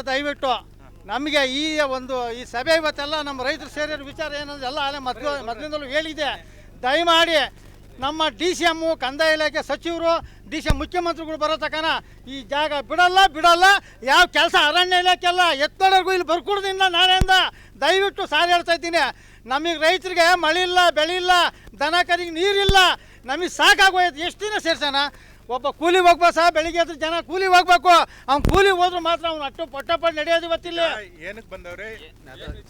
ದಯವಿಟ್ಟು ನಮಗೆ ಈ ಸಭೆ ಇವತ್ತೆಲ್ಲ ನಮ್ಮ ರೈತರು ಸೇರಿರೋ ವಿಚಾರ ಏನಂದ್ರೆ ಎಲ್ಲ ಅಲ್ಲೇ ಮೊದಲಿಂದಲೂ ಹೇಳಿದೆ. ದಯಮಾಡಿ ನಮ್ಮ DCM ಕಂದಾಯ ಇಲಾಖೆ ಸಚಿವರು DCM ಮುಖ್ಯಮಂತ್ರಿಗಳು ಬರೋ ತನಕ ಈ ಜಾಗ ಬಿಡಲ್ಲ. ಯಾವ ಕೆಲಸ ಅರಣ್ಯ ಇಲಾಖೆ ಎಲ್ಲ ಎತ್ತಡರ್ಗೂ ಇಲ್ಲಿ ಬರ್ಕೊಡೋದಿಲ್ಲ. ನಾಳೆಯಿಂದ ದಯವಿಟ್ಟು ಸಾರಿ ಹೇಳ್ತಾ ಇದ್ದೀನಿ. ನಮಗೆ ರೈತರಿಗೆ ಮಳೆ ಇಲ್ಲ, ಬೆಳೆ ಇಲ್ಲ, ದನ ಕರಿಗೆ ನೀರಿಲ್ಲ, ನಮಗೆ ಸಾಕಾಗೋಯ್ತು. ಎಷ್ಟು ದಿನ ಸೇರ್ಸೋಣ? ಒಬ್ಬ ಕೂಲಿಗೆ ಹೋಗ್ಬೇಕು ಸಹ, ಬೆಳಿಗ್ಗೆ ಎದ್ದು ಜನ ಕೂಲಿಗೆ ಹೋಗ್ಬೇಕು. ಅವ್ನು ಕೂಲಿಗೆ ಹೋದ್ರು ಮಾತ್ರ ಅವ್ನು ಪಟ್ಟ ನಡೆಯೋದು ಇವತ್ತಿಲ್ಲ. ಏನಕ್ಕೆ ಬಂದವ್ರೆ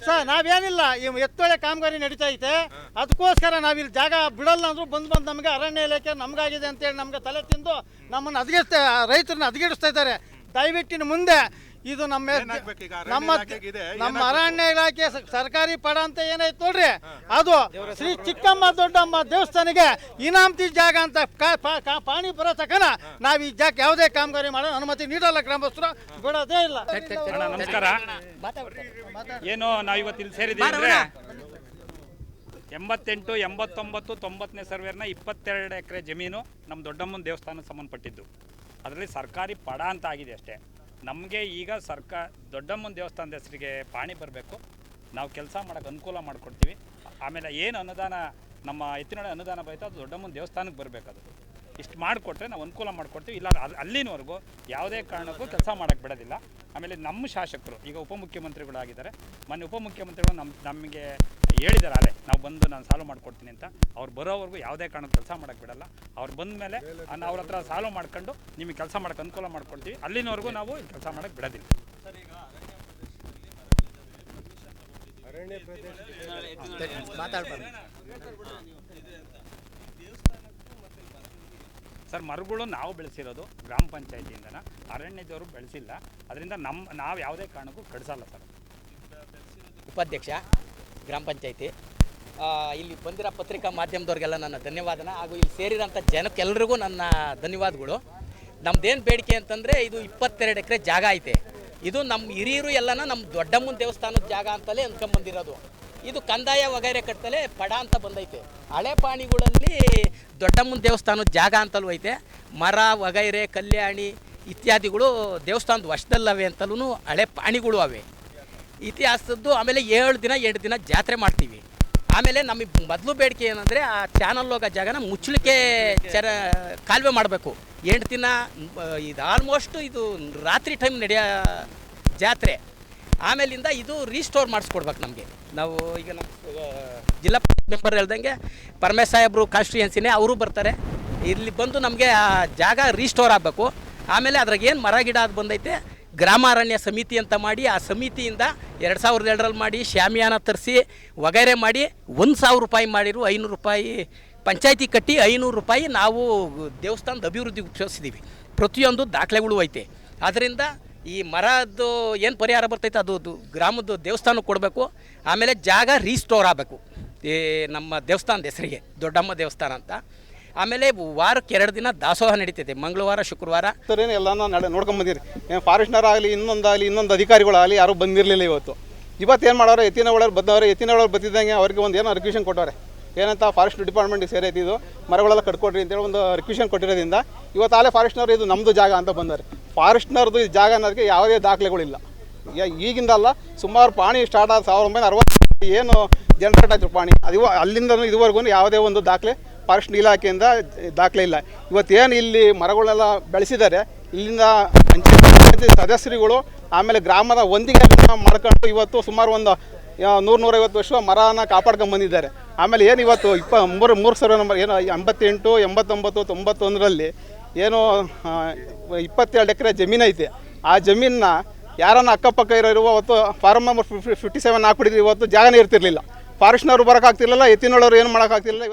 ಸರ್? ನಾವೇನಿಲ್ಲ, ಎತ್ತೊಳೆ ಕಾಮಗಾರಿ ನಡೀತಾ ಐತೆ, ಅದಕ್ಕೋಸ್ಕರ ನಾವಿಲ್ಲಿ ಜಾಗ ಬಿಡಲ್ಲ ಅಂದ್ರು ಬಂದು ನಮಗೆ ಅರಣ್ಯ ಇಲಾಖೆ ನಮಗಾಗಿದೆ ಅಂತೇಳಿ ನಮ್ಗೆ ತಲೆ ತಿಂದು ನಮ್ಮನ್ನು ರೈತರನ್ನ ಹದಗೆಡಿಸ್ತಾ ಇದ್ದಾರೆ. ದಯವಿಟ್ಟಿನ ಮುಂದೆ ಇದು ನಮ್ಮ ಅರಣ್ಯ ಇಲಾಖೆ ಸರ್ಕಾರಿ ಪಡ ಅಂತ ಏನೈತೆ ನೋಡ್ರಿ, ಅದು ಶ್ರೀ ಚಿಕ್ಕಮ್ಮ ದೊಡ್ಡಮ್ಮ ದೇವಸ್ಥಾನಿಗೆ ಇನಾಮತಿ ಜಾಗ ಅಂತ ಪಾಣಿ ಬರೋ ತಕನ ನಾವು ಈ ಜಾಗ ಯಾವುದೇ ಕಾಮಗಾರಿ ಮಾಡೋ ಅನುಮತಿ ನೀಡಲ್ಲ. ಗ್ರಾಮಸ್ಥರು ಬಿಡೋದೇ ಇಲ್ಲ. ನಮಸ್ಕಾರ. ಏನು ನಾವು ಇವತ್ತು ಇಲ್ಲಿ ಸೇರಿದ್ದೀವಿ ಅಂದರೆ 88, 89, 90ನೇ ಸರ್ವೇರ್ನ 22 ಎಕರೆ ಜಮೀನು ನಮ್ಮ ದೊಡ್ಡಮ್ಮನ ದೇವಸ್ಥಾನಕ್ಕೆ ಸಂಬಂಧಪಟ್ಟಿದ್ದು. ಅದರಲ್ಲಿ ಸರ್ಕಾರಿ ಪಡ ಅಂತ ಆಗಿದೆ ಅಷ್ಟೇ. ನಮಗೆ ಈಗ ದೊಡ್ಡಮ್ಮನ ದೇವಸ್ಥಾನದ ಹೆಸರಿಗೆ ಪಾಣಿ ಬರಬೇಕು, ನಾವು ಕೆಲಸ ಮಾಡೋಕ್ಕೆ ಅನುಕೂಲ ಮಾಡಿಕೊಡ್ತೀವಿ. ಆಮೇಲೆ ಏನು ಅನುದಾನ ನಮ್ಮ ಎತ್ತಿನೊಳಗೆ ಅನುದಾನ ಬೈತಾ ಅದು ದೊಡ್ಡಮ್ಮನ ದೇವಸ್ಥಾನಕ್ಕೆ ಬರಬೇಕು. ಅದು ಇಷ್ಟು ಮಾಡಿಕೊಟ್ರೆ ನಾವು ಅನುಕೂಲ ಮಾಡಿಕೊಡ್ತೀವಿ. ಇಲ್ಲ ಅಲ್ಲಿನವರೆಗೂ ಯಾವುದೇ ಕಾರಣಕ್ಕೂ ಕೆಲಸ ಮಾಡೋಕ್ಕೆ ಬಿಡೋದಿಲ್ಲ. ಆಮೇಲೆ ನಮ್ಮ ಶಾಸಕರು ಈಗ ಉಪಮುಖ್ಯಮಂತ್ರಿಗಳಾಗಿದ್ದಾರೆ. ಮೊನ್ನೆ ಉಪಮುಖ್ಯಮಂತ್ರಿಗಳು ನಮಗೆ ಹೇಳಿದ್ದಾರೆ, ಅಲ್ಲೇ ನಾವು ಬಂದು ನಾನು ಸಾಲ್ವ್ ಮಾಡಿಕೊಡ್ತೀನಿ ಅಂತ. ಅವ್ರು ಬರೋವರೆಗೂ ಯಾವುದೇ ಕಾರಣಕ್ಕೆ ಕೆಲಸ ಮಾಡೋಕ್ಕೆ ಬಿಡಲ್ಲ. ಅವ್ರು ಬಂದ ಮೇಲೆ ಅವ್ರ ಹತ್ರ ಸಾಲ್ವ್ ಮಾಡ್ಕೊಂಡು ನಿಮಗೆ ಕೆಲಸ ಮಾಡೋಕ್ಕೆ ಅನುಕೂಲ ಮಾಡ್ಕೊಡ್ತೀವಿ. ಅಲ್ಲಿನವರೆಗೂ ನಾವು ಕೆಲಸ ಮಾಡೋಕ್ಕೆ ಬಿಡೋದಿಲ್ಲ. ಸರ್, ಮರಗಳು ನಾವು ಬೆಳೆಸಿರೋದು ಗ್ರಾಮ ಪಂಚಾಯತಿಯಿಂದನ, ಅರಣ್ಯದವರು ಬೆಳೆಸಿಲ್ಲ. ಅದರಿಂದ ನಾವು ಯಾವುದೇ ಕಾರಣಕ್ಕೂ ಕಡಿಸಲ್ಲ ಸರ್. ಉಪಾಧ್ಯಕ್ಷ ಗ್ರಾಮ ಪಂಚಾಯತಿ, ಇಲ್ಲಿ ಬಂದಿರೋ ಪತ್ರಿಕಾ ಮಾಧ್ಯಮದವ್ರಿಗೆಲ್ಲ ನನ್ನ ಧನ್ಯವಾದನ, ಹಾಗೂ ಇಲ್ಲಿ ಸೇರಿರೋಂಥ ಜನಕ್ಕೆಲ್ಲರಿಗೂ ನನ್ನ ಧನ್ಯವಾದಗಳು. ನಮ್ಮದೇನು ಬೇಡಿಕೆ ಅಂತಂದರೆ, ಇದು 22 ಎಕರೆ ಜಾಗ ಐತೆ. ಇದು ನಮ್ಮ ಹಿರಿಯರು ಎಲ್ಲನ ನಮ್ಮ ದೊಡ್ಡಮ್ಮನ ದೇವಸ್ಥಾನದ ಜಾಗ ಅಂತಲೇ ಅಂದ್ಕೊಂಬಂದಿರೋದು. ಇದು ಕಂದಾಯ ವಗೈರೆ ಕಟ್ಟಲೆ ಪಡ ಅಂತ ಬಂದೈತೆ. ಹಳೆ ಪಾಣಿಗಳಲ್ಲಿ ದೊಡ್ಡಮ್ಮನ ದೇವಸ್ಥಾನದ ಜಾಗ ಅಂತಲೂ ಐತೆ. ಮರ ವಗೈರೆ ಕಲ್ಯಾಣಿ ಇತ್ಯಾದಿಗಳು ದೇವಸ್ಥಾನದ ವಶದಲ್ಲವೆ ಅಂತಲೂ ಹಳೆ ಪಾಣಿಗಳು ಅವೆ ಇತಿಹಾಸದ್ದು. ಆಮೇಲೆ 7 ದಿನ ಜಾತ್ರೆ ಮಾಡ್ತೀವಿ. ಆಮೇಲೆ ನಮಗೆ ಮೊದಲು ಬೇಡಿಕೆ ಏನಂದರೆ, ಆ ಚಾನಲ್ ಹೋಗೋ ಜಾಗನ ಮುಚ್ಚಲಿಕ್ಕೆ ಕಾಲುವೆ ಮಾಡಬೇಕು. 8 ದಿನ ಇದು ಆಲ್ಮೋಸ್ಟ್ ಇದು ರಾತ್ರಿ ಟೈಮ್ ನಡೆಯೋ ಜಾತ್ರೆ. ಆಮೇಲಿಂದ ಇದು ರೀಸ್ಟೋರ್ ಮಾಡಿಸ್ಕೊಡ್ಬೇಕು ನಮಗೆ. ನಾವು ಈಗ ನಮ್ಮ ಜಿಲ್ಲಾ ಮೆಂಬರ್ ಹೇಳ್ದಂಗೆ ಪರಮೇಶ್ ಸಾಹೇಬರು ಕಾನ್ಸ್ಟಿಟ್ಯೂಯೆನ್ಸಿನೇ, ಅವರು ಬರ್ತಾರೆ. ಇಲ್ಲಿ ಬಂದು ನಮಗೆ ಆ ಜಾಗ ರೀಸ್ಟೋರ್ ಆಗಬೇಕು. ಆಮೇಲೆ ಅದ್ರಾಗ ಏನು ಮರ ಗಿಡ ಅದು ಬಂದೈತೆ, ಗ್ರಾಮ ಅರಣ್ಯ ಸಮಿತಿ ಅಂತ ಮಾಡಿ, ಆ ಸಮಿತಿಯಿಂದ 2002ರಲ್ಲಿ ಮಾಡಿ ಶಾಮಿಯಾನ ತರಿಸಿ ವಗೈರೆ ಮಾಡಿ 1,000 ರೂಪಾಯಿ ಮಾಡಿರು. 500 ರೂಪಾಯಿ ಪಂಚಾಯತಿ ಕಟ್ಟಿ 500 ರೂಪಾಯಿ ನಾವು ದೇವಸ್ಥಾನದ ಅಭಿವೃದ್ಧಿಗೆ ಉಪಯೋಗಿಸಿದ್ದೀವಿ. ಪ್ರತಿಯೊಂದು ದಾಖಲೆಗಳು ಐತೆ. ಅದರಿಂದ ಈ ಮರದ್ದು ಏನು ಪರಿಹಾರ ಬರ್ತೈತೆ ಅದು ಗ್ರಾಮದ ದೇವಸ್ಥಾನಕ್ಕೆ ಕೊಡಬೇಕು. ಆಮೇಲೆ ಜಾಗ ರೀಸ್ಟೋರ್ ಆಗಬೇಕು ಈ ನಮ್ಮ ದೇವಸ್ಥಾನದ ಹೆಸರಿಗೆ, ದೊಡ್ಡಮ್ಮ ದೇವಸ್ಥಾನ ಅಂತ. ಆಮೇಲೆ ವಾರಕ್ಕೆ 2 ದಿನ ದಾಸೋಹ ನಡೀತೈತೆ, ಮಂಗಳವಾರ ಶುಕ್ರವಾರ. ಏನು ಎಲ್ಲ ನೋಡ್ಕೊಂಬಂದಿರಿ. ಏನು ಫಾರೆಸ್ಟ್ನರ್ ಆಗಲಿ, ಇನ್ನೊಂದು ಅಧಿಕಾರಿಗಳಾಗಲಿ ಯಾರೂ ಬಂದಿರಲಿಲ್ಲ ಇವತ್ತು ಏನು ಮಾಡೋರು, ಎತ್ತಿನ ಒಳಗೆ ಬಂದವ್ರೆ. ಎತ್ತಿನ ಒಳಗೆ ಬಂದಿದ್ದಂಗೆ ಅವ್ರಿಗೆ ಒಂದು ಏನೋ ರಿಕ್ವೆಷನ್ ಕೊಟ್ಟವ್ರೆ. ಏನಂತ, ಫಾರೆಸ್ಟ್ ಡಿಪಾರ್ಟ್ಮೆಂಟಿಗೆ ಸೇರೈತಿ, ಇದು ಮರಗಳೆಲ್ಲ ಕಟ್ಕೊಡ್ರಿ ಅಂತೇಳಿ ಒಂದು ರಿಕ್ವೆಷನ್ ಕೊಟ್ಟಿರೋದ್ರಿಂದ ಇವತ್ತು ಆಲೇ ಫಾರೆಸ್ಟ್ನವ್ರು ಇದು ನಮ್ಮದು ಜಾಗ ಅಂತ ಬಂದವ್ರೆ. ಫಾರೆಸ್ಟ್ನವ್ರದ್ದು ಈ ಜಾಗ ಅನ್ನೋದಕ್ಕೆ ಯಾವುದೇ ದಾಖಲೆಗಳಿಲ್ಲ. ಈಗಿಂದ ಅಲ್ಲ, ಸುಮಾರು ಪಾಣಿ ಸ್ಟಾರ್ಟ್ ಆದ 1960 ಏನು ಜನರೇಟ್ ಆಯ್ತು ಪಾಣಿ, ಅದು ಅಲ್ಲಿಂದ ಇದುವರೆಗೂ ಯಾವುದೇ ಒಂದು ದಾಖಲೆ ಫಾರೆಸ್ಟ್ ಇಲಾಖೆಯಿಂದ ದಾಖಲೆ ಇಲ್ಲ. ಇವತ್ತೇನು ಇಲ್ಲಿ ಮರಗಳೆಲ್ಲ ಬೆಳೆಸಿದ್ದಾರೆ, ಇಲ್ಲಿಂದ ಪಂಚಾಯತ್ ಸದಸ್ಯರುಗಳು ಆಮೇಲೆ ಗ್ರಾಮದ ಒಂದಿಗೆ ಮಾಡ್ಕೊಂಡು ಇವತ್ತು ಸುಮಾರು ಒಂದು 100-150 ವರ್ಷ ಮರನ ಕಾಪಾಡ್ಕೊಂಡು ಬಂದಿದ್ದಾರೆ. ಆಮೇಲೆ ಏನು ಇವತ್ತು 3 ಸರ್ವೆ ನಂಬರ್ ಏನು 88, 89, 91ರಲ್ಲಿ ಏನು 22 ಎಕರೆ ಜಮೀನು ಐತೆ. ಆ ಜಮೀನನ್ನ ಯಾರನ್ನ ಅಕ್ಕಪಕ್ಕ ಇರುವ ಅವತ್ತು ಫಾರಮ್ ನಂಬರ್ 57 ಹಾಕ್ಬಿಟ್ಟಿದ್ರು. ಇವತ್ತು ಜಾಗನೇ ಇರ್ತಿರ್ಲಿಲ್ಲ. ಫಾರೆಸ್ಟ್ನವರು ಬರೋಕ್ಕಾಗ್ತಿರ್ಲಿಲ್ಲ, ಎತ್ತಿನೊಳವರು ಏನು ಮಾಡೋಕ್ಕಾಗ್ತಿರ್ಲಿಲ್ಲ.